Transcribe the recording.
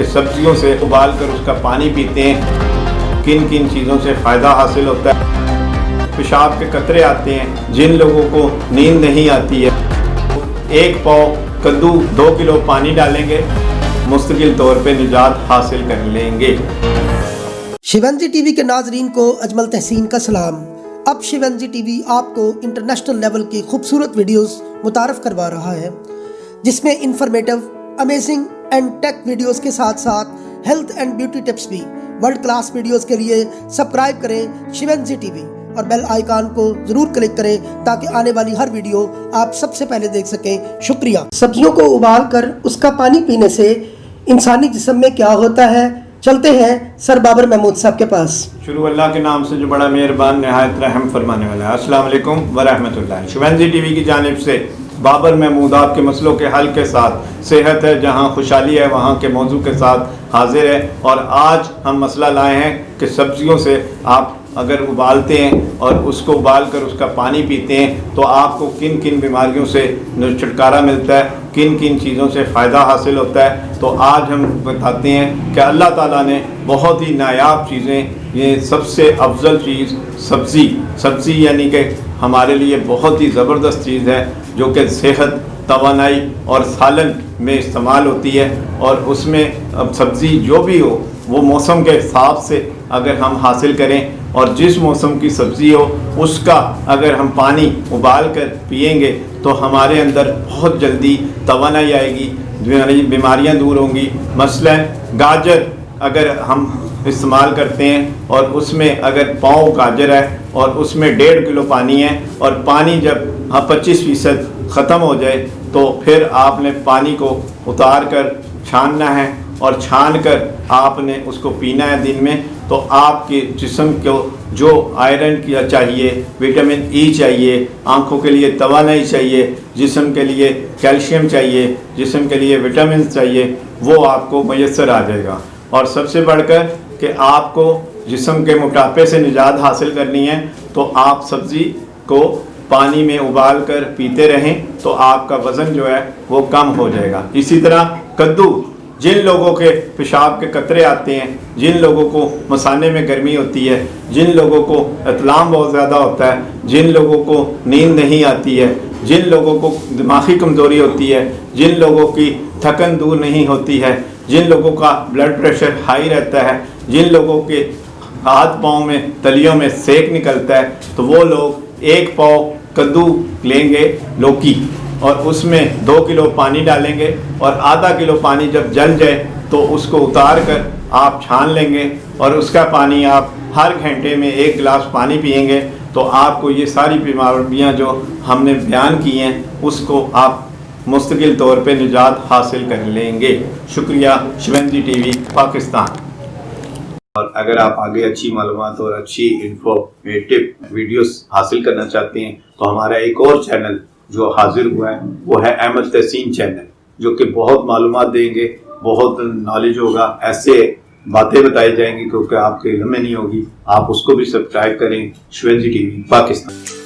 सब्जियों से उबाल कर उसका पानी पीते हैं, किन किन चीज़ों से फ़ायदा हासिल होता है। पेशाब के कतरे आते हैं, जिन लोगों को नींद नहीं आती है, 1 पाव कद्दू 2 किलो पानी डालेंगे, मुस्तकिल तौर पे निजात हासिल कर लेंगे। शिवंजी टीवी के नाजरीन को अजमल तहसीन का सलाम। अब शिवंजी टीवी आपको इंटरनेशनल लेवल की खूबसूरत वीडियोस मुतारफ़ करवा रहा है, जिसमें informative, amazing and take videos के साथ साथ हेल्थ एंड ब्यूटी टिप्स भी। वर्ल्ड क्लास वीडियोस के लिए सब्सक्राइब करें शिवंजी टीवी और बेल आइकन को ज़रूर क्लिक करें ताकि आने वाली हर वीडियो आप सबसे पहले देख सकें। शुक्रिया। सब्जियों को उबाल कर उसका पानी पीने से इंसानी जिस्म में क्या होता है, चलते हैं सर बाबर महमूद साहब के पास। शुरू अल्लाह के नाम से जो बड़ा मेहरबान निहायत रहम फरमाने वाला है। अस्सलाम वालेकुम व रहमतुल्लाह। शिवंजी टीवी की जानिब से बाबर महमूद आपके मसलों के हल के साथ, सेहत है जहाँ खुशहाली है वहाँ के मौजू के साथ हाजिर है। और आज हम मसला लाए हैं कि सब्जियों से आप अगर उबालते हैं और उसको उबाल कर उसका पानी पीते हैं तो आपको किन किन बीमारियों से छुटकारा मिलता है, किन किन चीज़ों से फ़ायदा हासिल होता है। तो आज हम बताते हैं कि अल्लाह ताला ने बहुत ही नायाब चीज़ें, ये सबसे अफजल चीज़ सब्ज़ी यानी कि हमारे लिए बहुत ही ज़बरदस्त चीज़ है जो कि सेहत, तवानाई और सालन में इस्तेमाल होती है। और उसमें अब सब्ज़ी जो भी हो वो मौसम के हिसाब से अगर हम हासिल करें और जिस मौसम की सब्ज़ी हो उसका अगर हम पानी उबाल कर पिएंगे तो हमारे अंदर बहुत जल्दी तवानाई आएगी, बीमारियां दूर होंगी। मसलन गाजर अगर हम इस्तेमाल करते हैं और उसमें अगर पाव गाजर है और उसमें 1.5 किलो पानी है और पानी जब 25% ख़त्म हो जाए तो फिर आपने पानी को उतार कर छानना है और छान कर आपने उसको पीना है दिन में। तो आपके जिस्म को जो आयरन किया चाहिए, विटामिन ई चाहिए, आँखों के लिए तवानाई चाहिए, जिस्म के लिए कैल्शियम चाहिए, जिस्म के लिए विटामिन चाहिए, वो आपको मैसर आ जाएगा। और सबसे बढ़कर कि आपको जिस्म के मोटापे से निजात हासिल करनी है तो आप सब्ज़ी को पानी में उबाल कर पीते रहें तो आपका वज़न जो है वो कम हो जाएगा। इसी तरह कद्दू, जिन लोगों के पेशाब के कतरे आते हैं, जिन लोगों को मसाने में गर्मी होती है, जिन लोगों को इत्लाम बहुत ज़्यादा होता है, जिन लोगों को नींद नहीं आती है, जिन लोगों को दिमागी कमज़ोरी होती है, जिन लोगों की थकन दूर नहीं होती है, जिन लोगों का ब्लड प्रेशर हाई रहता है, जिन लोगों के हाथ पाँव में तलियों में सेक निकलता है, तो वो लोग 1 पाव कद्दू लेंगे लौकी और उसमें 2 किलो पानी डालेंगे और आधा किलो पानी जब जल जाए तो उसको उतार कर आप छान लेंगे और उसका पानी आप हर घंटे में 1 गिलास पानी पिएंगे तो आपको ये सारी बीमारियां जो हमने बयान की हैं उसको आप मुस्तकिल तौर पे निजात हासिल कर लेंगे। शुक्रिया। शिवंजी टीवी पाकिस्तान। और अगर आप आगे अच्छी मालूमात और अच्छी इन्फॉर्मेटिव वीडियोस हासिल करना चाहते हैं तो हमारा एक और चैनल जो हाजिर हुआ है वो है अहमद तहसीन चैनल, जो कि बहुत मालूमात देंगे, बहुत नॉलेज होगा, ऐसे बातें बताई जाएंगी क्योंकि आपके इल्म में नहीं होगी। आप उसको भी सब्सक्राइब करें। शिवंजी टीवी पाकिस्तान।